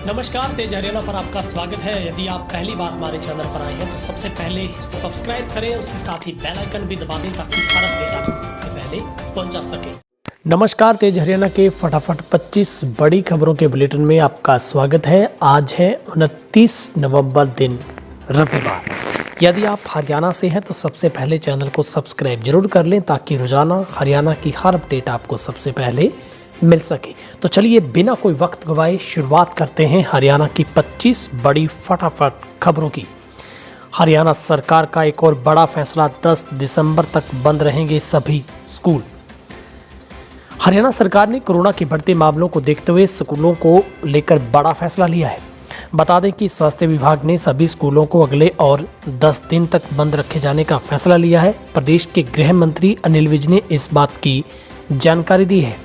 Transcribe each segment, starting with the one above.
नमस्कार, तेज हरियाणा पर आपका स्वागत है। यदि आप पहली बार हमारे चैनल पर आए हैं तो सबसे पहले सब्सक्राइब करें, उसके साथ ही बेल आइकन भी दबा दें ताकि हर अपडेट आपको सबसे पहले पहुंचा सके। नमस्कार, तेज हरियाणा के फटाफट 25 बड़ी खबरों के बुलेटिन में आपका स्वागत है। आज है 29 नवंबर, दिन रविवार। यदि आप हरियाणा से हैं तो सबसे पहले चैनल को सब्सक्राइब जरूर कर लें ताकि रोजाना हरियाणा की हर अपडेट आपको सबसे पहले मिल सके। तो चलिए बिना कोई वक्त गवाए शुरुआत करते हैं हरियाणा की 25 बड़ी फटाफट खबरों की। हरियाणा सरकार का एक और बड़ा फैसला, 10 दिसंबर तक बंद रहेंगे सभी स्कूल। हरियाणा सरकार ने कोरोना के बढ़ते मामलों को देखते हुए स्कूलों को लेकर बड़ा फैसला लिया है। बता दें कि स्वास्थ्य विभाग ने सभी स्कूलों को अगले और 10 दिन तक बंद रखे जाने का फैसला लिया है। प्रदेश के गृह मंत्री अनिल विज ने इस बात की जानकारी दी है।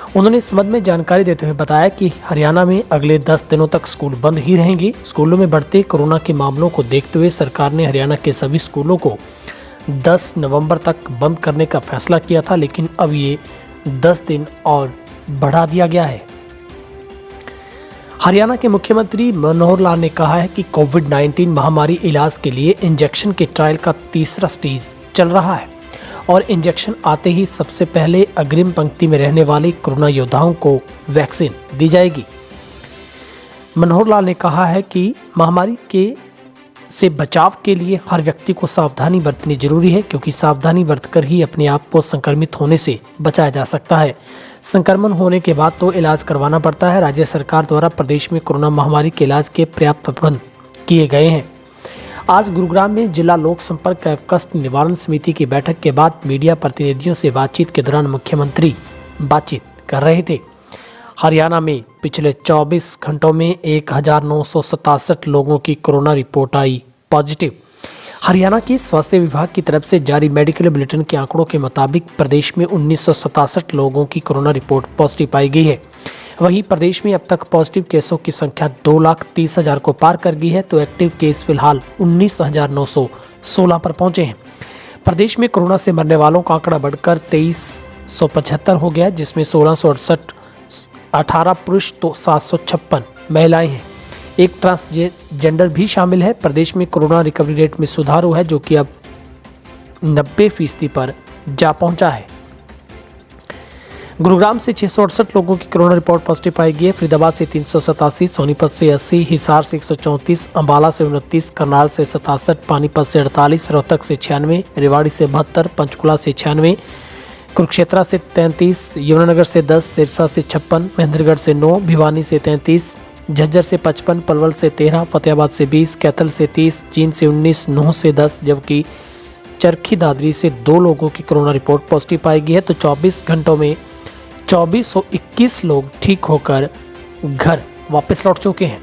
उन्होंने इस संबंध में जानकारी देते हुए बताया कि हरियाणा में अगले 10 दिनों तक स्कूल बंद ही रहेंगे। स्कूलों में बढ़ते कोरोना के मामलों को देखते हुए सरकार ने हरियाणा के सभी स्कूलों को 10 नवंबर तक बंद करने का फैसला किया था, लेकिन अब ये 10 दिन और बढ़ा दिया गया है। हरियाणा के मुख्यमंत्री मनोहर लाल ने कहा है कि कोविड-19 महामारी इलाज के लिए इंजेक्शन के ट्रायल का तीसरा स्टेज चल रहा है और इंजेक्शन आते ही सबसे पहले अग्रिम पंक्ति में रहने वाले कोरोना योद्धाओं को वैक्सीन दी जाएगी। मनोहर लाल ने कहा है कि महामारी से बचाव के लिए हर व्यक्ति को सावधानी बरतनी जरूरी है, क्योंकि सावधानी बरतकर ही अपने आप को संक्रमित होने से बचाया जा सकता है। संक्रमण होने के बाद तो इलाज करवाना पड़ता है। राज्य सरकार द्वारा प्रदेश में कोरोना महामारी के इलाज के पर्याप्त प्रबंध किए गए हैं। आज गुरुग्राम में जिला लोक संपर्क एवं कष्ट निवारण समिति की बैठक के बाद मीडिया प्रतिनिधियों से बातचीत के दौरान मुख्यमंत्री बातचीत कर रहे थे। हरियाणा में पिछले 24 घंटों में 1967 लोगों की कोरोना रिपोर्ट आई पॉजिटिव। हरियाणा के स्वास्थ्य विभाग की तरफ से जारी मेडिकल बुलेटिन के आंकड़ों के मुताबिक प्रदेश में 1967 लोगों की कोरोना रिपोर्ट पॉजिटिव पाई गई है। वहीं प्रदेश में अब तक पॉजिटिव केसों की संख्या 2,30,000 को पार कर गई है, तो एक्टिव केस फिलहाल 19,916 पर पहुंचे हैं। प्रदेश में कोरोना से मरने वालों का आंकड़ा बढ़कर 2,375 हो गया, जिसमें 1,668 18 पुरुष तो 756 महिलाएं हैं। एक ट्रांसजेंडर भी शामिल है। प्रदेश में कोरोना रिकवरी रेट में सुधार हुआ है, जो कि अब 90% पर जा पहुंचा है। गुरुग्राम से 668 लोगों की कोरोना रिपोर्ट पॉजिटिव पाई गई है। फरीदाबाद से 387, सोनीपत से 80, हिसार से 134, अंबाला से 29, करनाल से 67, पानीपत से 48, रोहतक से 96, रेवाड़ी से 72, पंचकुला से 96, कुरुक्षेत्र से 33, यमुनानगर से 10, सिरसा से 56, महेंद्रगढ़ से 9, भिवानी से 33, झज्जर से 55, पलवल से 13, फतेहाबाद से 20, कैथल से 30, जींद से 19, नूंह से 10, जबकि चरखी दादरी से 2 लोगों की कोरोना रिपोर्ट पॉजिटिव पाई गई है। तो 24 घंटों में 2421 लोग ठीक होकर घर वापस लौट चुके हैं।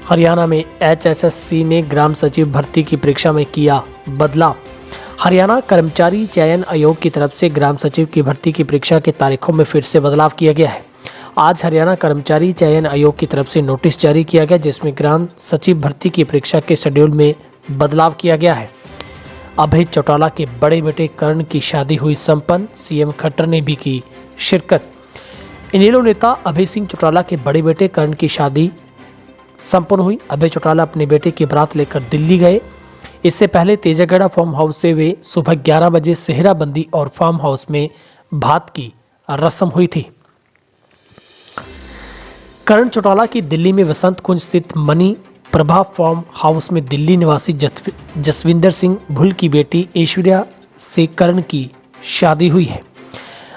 हरियाणा में HSSC ने ग्राम सचिव भर्ती की परीक्षा में किया बदलाव। हरियाणा कर्मचारी चयन आयोग की तरफ से ग्राम सचिव की भर्ती की परीक्षा के तारीखों में फिर से बदलाव किया गया है। आज हरियाणा कर्मचारी चयन आयोग की तरफ से नोटिस जारी किया गया, जिसमें ग्राम सचिव भर्ती की परीक्षा के शेड्यूल में बदलाव किया गया है। अभय चौटाला के बड़े बेटे कर्ण की शादी हुई संपन्न, सीएम खट्टर ने भी की शिरकत। इनेलो नेता अभय सिंह चौटाला के बड़े बेटे कर्ण की शादी संपन्न हुई। अभय चौटाला अपने बेटे की बारात लेकर दिल्ली गए। इससे पहले तेजागढ़ फार्म हाउस से वे सुबह 11 बजे सेहराबंदी और फार्म हाउस में भात की रस्म हुई थी। कर्ण चौटाला की दिल्ली में वसंत कुंज स्थित मनी प्रभा फार्म हाउस में दिल्ली निवासी जसविंदर सिंह भुल की बेटी ऐश्वर्या से कर्ण की शादी हुई है।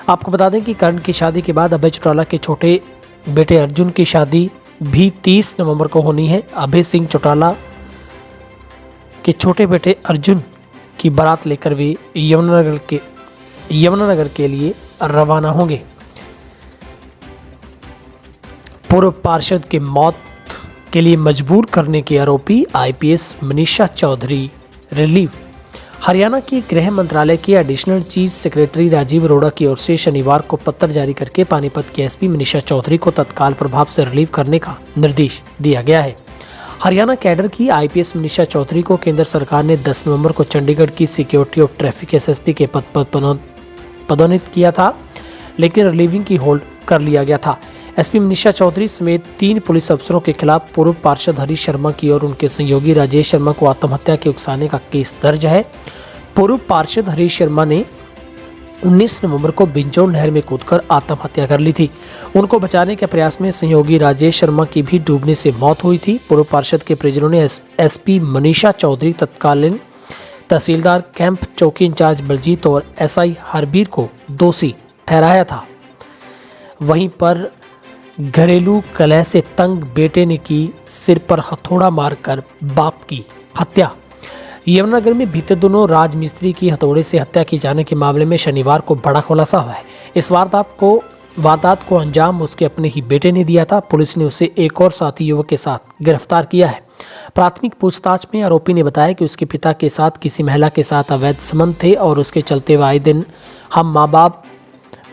आपको बता दें कि कर्ण की शादी के बाद अभय चौटाला के छोटे बेटे अर्जुन की शादी भी 30 नवंबर को होनी है। अभय सिंह चौटाला के छोटे बेटे अर्जुन की बारात लेकर वे यमुनानगर के लिए रवाना होंगे। पूर्व पार्षद के मौत के लिए मजबूर करने के आरोपी IPS मनीषा चौधरी रिलीव। हरियाणा के गृह मंत्रालय के additional chief secretary Rajiv Arora की ओर से शनिवार को पत्र जारी करके पानीपत के SP मनीषा चौधरी को तत्काल प्रभाव से रिलीव करने का निर्देश दिया गया है। हरियाणा कैडर की IPS मनीषा चौधरी को केंद्र सरकार ने 10 नवंबर को चंडीगढ़ की सिक्योरिटी और ट्रैफिक SSP के पद पर पदोन्नत किया था, लेकिन रिलीविंग की होल्ड कर लिया गया था। एसपी मनीषा चौधरी समेत 3 पुलिस अफसरों के खिलाफ पूर्व पार्षद हरीश शर्मा की और उनके सहयोगी राजेश शर्मा को आत्महत्या के उकसाने का केस दर्ज है। पूर्व पार्षद हरीश शर्मा ने 19 नवंबर को बिंजोर नहर में कूदकर आत्महत्या कर ली थी। उनको बचाने के प्रयास में सहयोगी राजेश शर्मा की भी डूबने से मौत हुई थी। पूर्व पार्षद के परिजनों ने एसपी मनीषा चौधरी, तत्कालीन तहसीलदार कैंप चौकी इंचार्ज बलजीत और एसआई हरबीर को दोषी ठहराया था। वहीं पर घरेलू कलह से तंग बेटे ने की सिर पर हथौड़ा मारकर बाप की हत्या। यमुनानगर में बीते दिनों राजमिस्त्री की हथौड़े से हत्या किए जाने के मामले में शनिवार को बड़ा खुलासा हुआ है। इस वारदात को अंजाम उसके अपने ही बेटे ने दिया था। पुलिस ने उसे एक और साथी युवक के साथ गिरफ्तार किया है। प्राथमिक पूछताछ में आरोपी ने बताया कि उसके पिता के साथ किसी महिला के साथ अवैध संबंध थे और उसके चलते वह आए दिन हम माँ बाप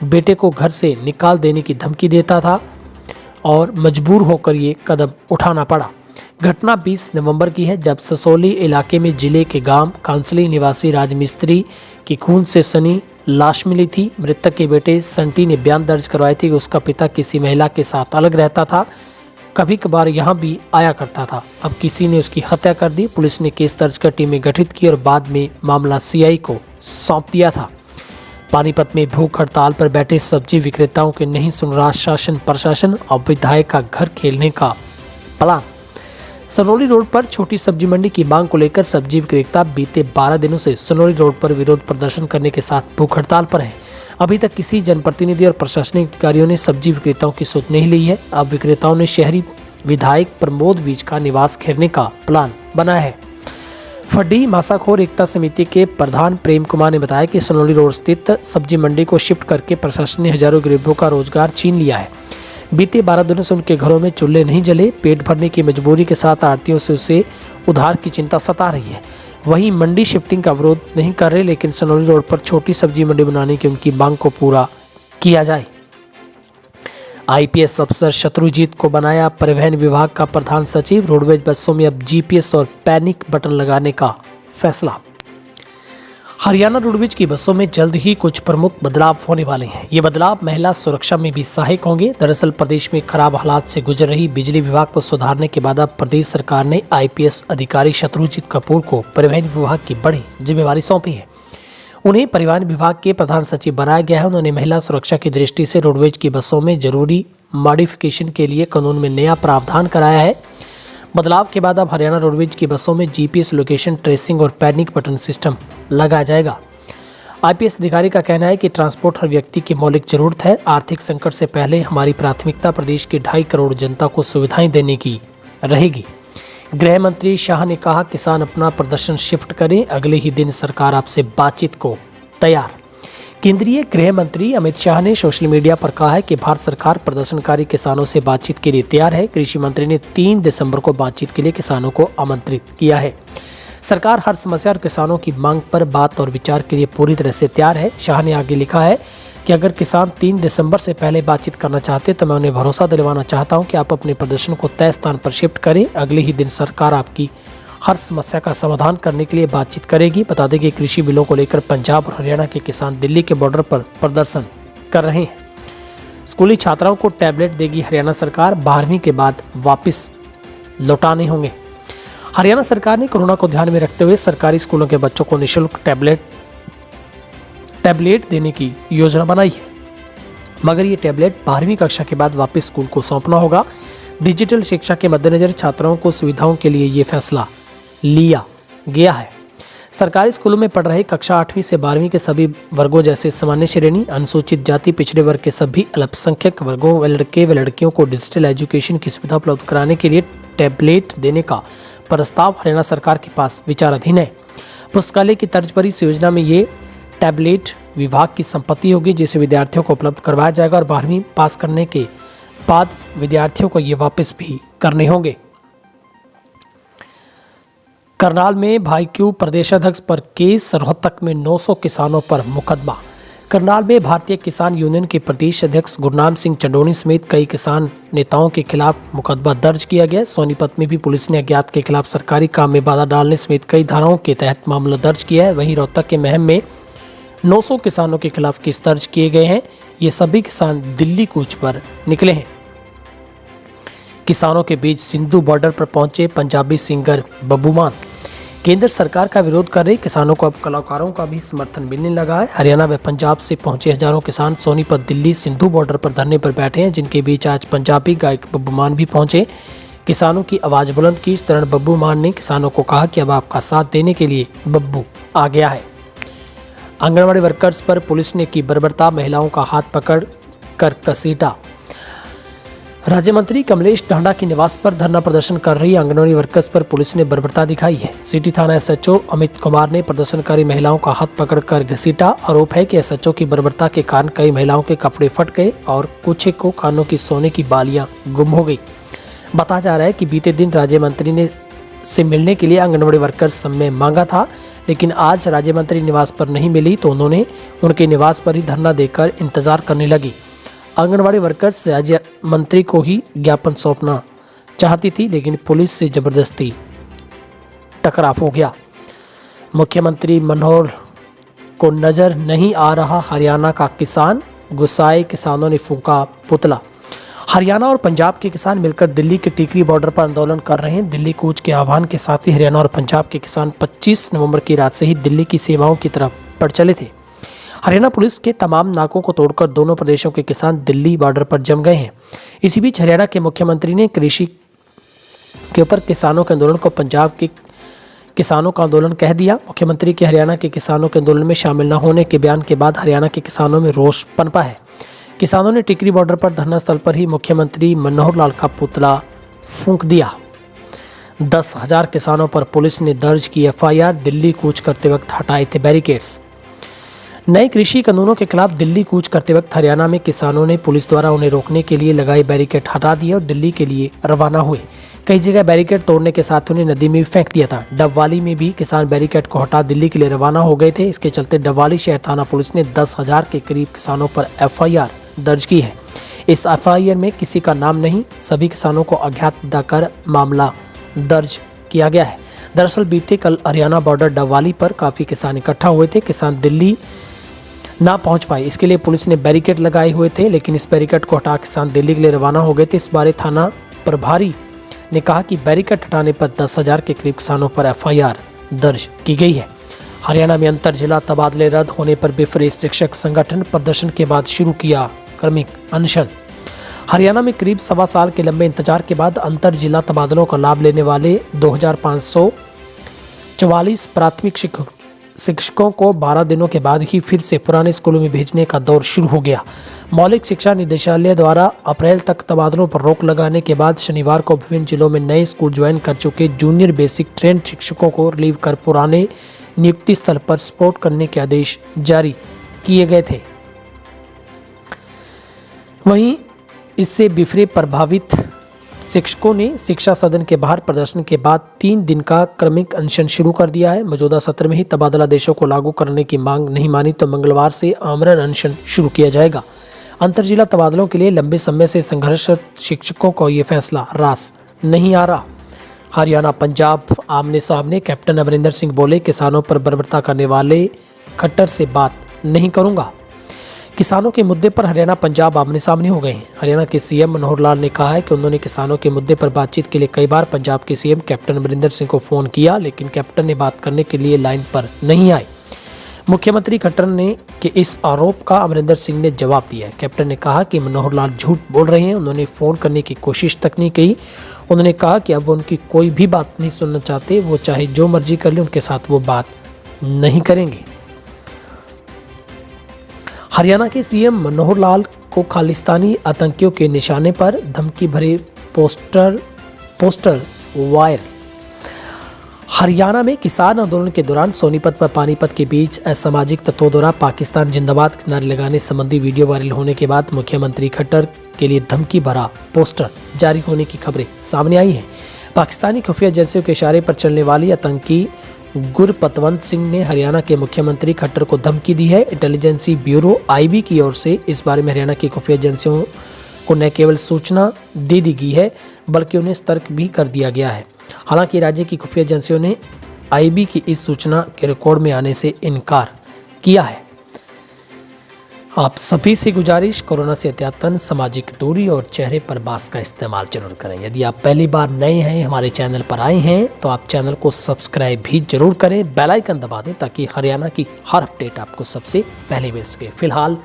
बेटे को घर से निकाल देने की धमकी देता था और मजबूर होकर ये कदम उठाना पड़ा। घटना 20 नवंबर की है, जब ससोली इलाके में जिले के गांव कांसली निवासी राजमिस्त्री की खून से सनी लाश मिली थी। मृतक के बेटे संटी ने बयान दर्ज करवाए थे कि उसका पिता किसी महिला के साथ अलग रहता था, कभी कभार यहाँ भी आया करता था। अब किसी ने उसकी हत्या कर दी। पुलिस ने केस दर्ज कर टीमें गठित की और बाद में मामला सीआई को सौंप दिया था। पानीपत में भूख हड़ताल पर बैठे सब्जी विक्रेताओं के नहीं सुन रहा शासन प्रशासन, और विधायक का घर खेलने का प्लान। सनोली रोड पर छोटी सब्जी मंडी की मांग को लेकर सब्जी विक्रेता बीते 12 दिनों से सनोली रोड पर विरोध प्रदर्शन करने के साथ भूख हड़ताल पर हैं। अभी तक किसी जनप्रतिनिधि और प्रशासनिक अधिकारियों ने सब्जी विक्रेताओं की सुध नहीं ली है। अब विक्रेताओं ने शहरी विधायक प्रमोद विज का निवास घेरने का प्लान बनाया है। फड्डी मासाखोर एकता समिति के प्रधान प्रेम कुमार ने बताया कि सनोली रोड स्थित सब्जी मंडी को शिफ्ट करके प्रशासन ने हजारों गरीबों का रोजगार छीन लिया है। बीते 12 दिनों से उनके घरों में चूल्हे नहीं जले। पेट भरने की मजबूरी के साथ आड़तियों से उसे उधार की चिंता सता रही है। वहीं मंडी शिफ्टिंग का विरोध नहीं कर रहे, लेकिन सनोली रोड पर छोटी सब्जी मंडी बनाने की उनकी मांग को पूरा किया जाए। आईपीएस अफसर शत्रुजीत को बनाया परिवहन विभाग का प्रधान सचिव। रोडवेज बसों में अब जीपीएस और पैनिक बटन लगाने का फैसला। हरियाणा रोडवेज की बसों में जल्द ही कुछ प्रमुख बदलाव होने वाले हैं। ये बदलाव महिला सुरक्षा में भी सहायक होंगे। दरअसल प्रदेश में खराब हालात से गुजर रही बिजली विभाग को सुधारने के बाद अब प्रदेश सरकार ने आईपीएस अधिकारी शत्रुजीत कपूर को परिवहन विभाग की बड़ी जिम्मेवारी सौंपी है। उन्हें परिवहन विभाग के प्रधान सचिव बनाया गया है। उन्होंने महिला सुरक्षा की दृष्टि से रोडवेज की बसों में जरूरी मॉडिफिकेशन के लिए कानून में नया प्रावधान कराया है। बदलाव के बाद अब हरियाणा रोडवेज की बसों में जीपीएस लोकेशन ट्रेसिंग और पैनिक बटन सिस्टम लगाया जाएगा। आईपीएस अधिकारी का कहना है कि ट्रांसपोर्ट हर व्यक्ति की मौलिक जरूरत है। आर्थिक संकट से पहले हमारी प्राथमिकता प्रदेश के 2.5 करोड़ जनता को सुविधाएं देने की रहेगी। गृह मंत्री शाह ने कहा, किसान अपना प्रदर्शन शिफ्ट करें, अगले ही दिन सरकार आपसे बातचीत को तैयार। केंद्रीय गृह मंत्री अमित शाह ने सोशल मीडिया पर कहा है कि भारत सरकार प्रदर्शनकारी किसानों से बातचीत के लिए तैयार है। कृषि मंत्री ने 3 दिसंबर को बातचीत के लिए किसानों को आमंत्रित किया है। सरकार हर समस्या और किसानों की मांग पर बात और विचार के लिए पूरी तरह से तैयार है। शाह ने आगे लिखा है कि अगर किसान 3 दिसंबर से पहले बातचीत करना चाहते तो मैं उन्हें भरोसा दिलवाना चाहता हूं कि आप अपने प्रदर्शन को तय स्थान पर शिफ्ट करें। अगले ही दिन सरकार आपकी हर समस्या का समाधान करने के लिए बातचीत करेगी। बता दें कि कृषि बिलों को लेकर पंजाब और हरियाणा के किसान दिल्ली के बॉर्डर पर प्रदर्शन कर रहे हैं। स्कूली छात्राओं को टैबलेट देगी हरियाणा सरकार, 12वीं के बाद वापस लौटाने होंगे। हरियाणा सरकार ने कोरोना को ध्यान में रखते हुए सरकारी स्कूलों के बच्चों को निःशुल्क टैबलेट देने की योजना बनाई है, मगर ये टैबलेट 12वीं कक्षा के बाद वापस स्कूल को सौंपना होगा। डिजिटल शिक्षा के मद्देनजर छात्राओं को सुविधाओं के लिए ये फैसला लिया गया है। सरकारी स्कूलों में पढ़ रहे कक्षा 8वीं से 12वीं के सभी वर्गों जैसे सामान्य श्रेणी, अनुसूचित जाति, पिछड़े वर्ग के सभी अल्पसंख्यक वर्गों व लड़के व लड़कियों को डिजिटल एजुकेशन की सुविधा उपलब्ध कराने के लिए टैबलेट देने का प्रस्ताव हरियाणा सरकार के पास विचाराधीन है। पुस्तकालय की तर्ज पर इस योजना में ये टैबलेट विभाग की संपत्ति होगी, जिसे विद्यार्थियों को उपलब्ध करवाया जाएगा और 12वीं पास करने के बाद विद्यार्थियों को ये वापस भी करने होंगे। करनाल में भाईक्यू प्रदेशाध्यक्ष पर केस, रोहतक में 900 किसानों पर मुकदमा। करनाल में भारतीय किसान यूनियन के प्रदेश अध्यक्ष गुरनाम सिंह चंडोनी समेत कई किसान नेताओं के खिलाफ मुकदमा दर्ज किया गया। सोनीपत में भी पुलिस ने अज्ञात के खिलाफ सरकारी काम में बाधा डालने समेत कई धाराओं के तहत मामला दर्ज किया है। वहीं रोहतक के महम में 900 किसानों के खिलाफ केस दर्ज किए गए हैं। ये सभी किसान दिल्ली कूच पर निकले हैं। किसानों के बीच सिंधु बॉर्डर पर पहुंचे पंजाबी सिंगर बब्बू मान। केंद्र सरकार का विरोध कर रहे किसानों को अब कलाकारों का भी समर्थन मिलने लगा है। हरियाणा व पंजाब से पहुंचे हजारों किसान सोनीपत दिल्ली सिंधु बॉर्डर पर धरने पर बैठे हैं, जिनके बीच आज पंजाबी गायक बब्बू मान भी पहुंचे। किसानों की आवाज बुलंद की। इस दौरान बब्बू मान ने किसानों को कहा कि अब आपका साथ देने के लिए बब्बू आ गया है। आंगनबाड़ी वर्कर्स पर पुलिस ने की बर्बरता, महिलाओं का हाथ पकड़ कर घसीटा। राज्य मंत्री कमलेश ढांडा के निवास पर धरना प्रदर्शन कर रही आंगनबाड़ी वर्कर्स पर पुलिस ने बर्बरता दिखाई है। सिटी थाना एसएचओ अमित कुमार ने प्रदर्शनकारी महिलाओं का हाथ पकड़कर घसीटा। आरोप है कि एसएचओ की बर्बरता के कारण कई महिलाओं के कपड़े फट गए और कुछ को कानों की सोने की बालियां गुम हो गई। बताया जा रहा है कि बीते दिन राज्य मंत्री ने से मिलने के लिए आंगनबाड़ी वर्कर्स समय मांगा था, लेकिन आज राज्य मंत्री निवास पर नहीं मिली तो उन्होंने उनके निवास पर ही धरना देकर इंतजार करने लगी। आंगनबाड़ी वर्कर्स राज्य मंत्री को ही ज्ञापन सौंपना चाहती थी, लेकिन पुलिस से जबरदस्ती टकराव हो गया। मुख्यमंत्री मनोहर को नजर नहीं आ रहा हरियाणा का किसान, गुस्साए किसानों ने फूंका पुतला। हरियाणा और पंजाब के किसान मिलकर दिल्ली के टिकरी बॉर्डर पर आंदोलन कर रहे हैं। दिल्ली कूच के आह्वान के साथ ही हरियाणा और पंजाब के किसान 25 नवंबर की रात से ही दिल्ली की सीमाओं की तरफ बढ़ चले थे। हरियाणा पुलिस के तमाम नाकों को तोड़कर दोनों प्रदेशों के किसान दिल्ली बॉर्डर पर जम गए हैं। इसी बीच हरियाणा के मुख्यमंत्री ने कृषि के ऊपर किसानों के आंदोलन को पंजाब के किसानों का आंदोलन कह दिया। मुख्यमंत्री के हरियाणा के किसानों के आंदोलन में शामिल न होने के बयान के बाद हरियाणा के किसानों में रोष पनपा है। किसानों ने टिकरी बॉर्डर पर धरना स्थल पर ही मुख्यमंत्री मनोहर लाल का पुतला फूंक दिया। 10,000 किसानों पर पुलिस ने दर्ज की एफआईआर। दिल्ली कूच करते वक्त हटाए थे बैरिकेड्स। नए कृषि कानूनों के खिलाफ दिल्ली कूच करते वक्त हरियाणा में किसानों ने पुलिस द्वारा उन्हें रोकने के लिए लगाए बैरिकेड हटा दिए और दिल्ली के लिए रवाना हुए। कई जगह बैरिकेड तोड़ने के साथ उन्हें नदी में भी फेंक दिया था। डबवाली में भी किसान बैरिकेड को हटा दिल्ली के लिए रवाना हो गए थे। इसके चलते डबवाली शहर थाना पुलिस ने 10,000 के करीब किसानों पर एफआईआर दर्ज की है। इस एफआईआर में किसी का नाम नहीं, सभी किसानों को अज्ञात बताकर मामला दर्ज किया गया है। दरअसल बीते कल हरियाणा बॉर्डर डबवाली पर काफी किसान इकट्ठा हुए थे। किसान दिल्ली ना पहुंच पाए, इसके लिए पुलिस ने बैरिकेड लगाए हुए थे, लेकिन इस बैरिकेड को हटा किसान दिल्ली के लिए रवाना हो गए थे। इस बारे थाना प्रभारी ने कहा कि बैरिकेड हटाने पर 10,000 के करीब किसानों पर एफआईआर दर्ज की गई है। हरियाणा में अंतर जिला तबादले रद्द होने पर बिफरे शिक्षक संगठन, प्रदर्शन के बाद शुरू किया क्रमिक अनशन। हरियाणा में करीब 1.25 साल के लंबे इंतजार के बाद अंतर जिला तबादलों का लाभ लेने वाले 2,544 प्राथमिक शिक्षकों को 12 दिनों के बाद ही फिर से पुराने स्कूलों में भेजने का दौर शुरू हो गया। मौलिक शिक्षा निदेशालय द्वारा अप्रैल तक तबादलों पर रोक लगाने के बाद शनिवार को विभिन्न जिलों में नए स्कूल ज्वाइन कर चुके जूनियर बेसिक ट्रेंड शिक्षकों को रिलीव कर पुराने नियुक्ति स्थल पर सपोर्ट करने के आदेश जारी किए गए थे। वहीं इससे बिफरे प्रभावित शिक्षकों ने शिक्षा सदन के बाहर प्रदर्शन के बाद 3 दिन का क्रमिक अनशन शुरू कर दिया है। मौजूदा सत्र में ही तबादला आदेशों को लागू करने की मांग नहीं मानी तो मंगलवार से आमरण अनशन शुरू किया जाएगा। अंतर जिला तबादलों के लिए लंबे समय से संघर्षरत शिक्षकों को ये फैसला रास नहीं आ रहा। हरियाणा पंजाब आमने सामने, कैप्टन अमरिंदर सिंह बोले, किसानों पर बर्बरता करने वाले खट्टर से बात नहीं करूंगा। किसानों के मुद्दे पर हरियाणा पंजाब आमने सामने हो गए हैं। हरियाणा के सीएम मनोहर लाल ने कहा है कि उन्होंने किसानों के मुद्दे पर बातचीत के लिए कई बार पंजाब के सीएम कैप्टन अमरिंदर सिंह को फोन किया, लेकिन कैप्टन ने बात करने के लिए लाइन पर नहीं आए। मुख्यमंत्री खट्टर ने कि इस आरोप का अमरिंदर सिंह ने जवाब दिया है। कैप्टन ने कहा कि मनोहर लाल झूठ बोल रहे हैं, उन्होंने फ़ोन करने की कोशिश तक नहीं की। उन्होंने कहा कि अब वो उनकी कोई भी बात नहीं सुनना चाहते, वो चाहे जो मर्जी कर ले, उनके साथ वो बात नहीं करेंगे। हरियाणा के सीएम मनोहर लाल को खालिस्तानी आतंकियों के निशाने पर धमकी भरे पोस्टर वायर। हरियाणा में किसान आंदोलन के दौरान सोनीपत व पानीपत के बीच असामाजिक तत्वों द्वारा पाकिस्तान जिंदाबाद के नारे लगाने संबंधी वीडियो वायरल होने के बाद मुख्यमंत्री खट्टर के लिए धमकी भरा पोस्टर जारी होने की खबरें सामने आई हैं। पाकिस्तानी खुफिया एजेंसियों के इशारे पर चलने वाली आतंकी गुरपतवंत सिंह ने हरियाणा के मुख्यमंत्री खट्टर को धमकी दी है। इंटेलिजेंसी ब्यूरो आईबी की ओर से इस बारे में हरियाणा की खुफिया एजेंसियों को न केवल सूचना दे दी गई है, बल्कि उन्हें सतर्क भी कर दिया गया है। हालांकि राज्य की खुफिया एजेंसियों ने आईबी की इस सूचना के रिकॉर्ड में आने से इनकार किया है। आप सभी से गुजारिश, कोरोना से एहतियातन सामाजिक दूरी और चेहरे पर मास्क का इस्तेमाल जरूर करें। यदि आप पहली बार नए हैं, हमारे चैनल पर आए हैं, तो आप चैनल को सब्सक्राइब भी जरूर करें, बेल आइकन दबा दें ताकि हरियाणा की हर अपडेट आपको सबसे पहले मिल सके। फिलहाल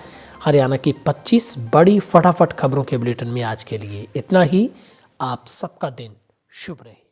हरियाणा की 25 बड़ी फटाफट खबरों के बुलेटिन में आज के लिए इतना ही। आप सबका दिन शुभ रहे।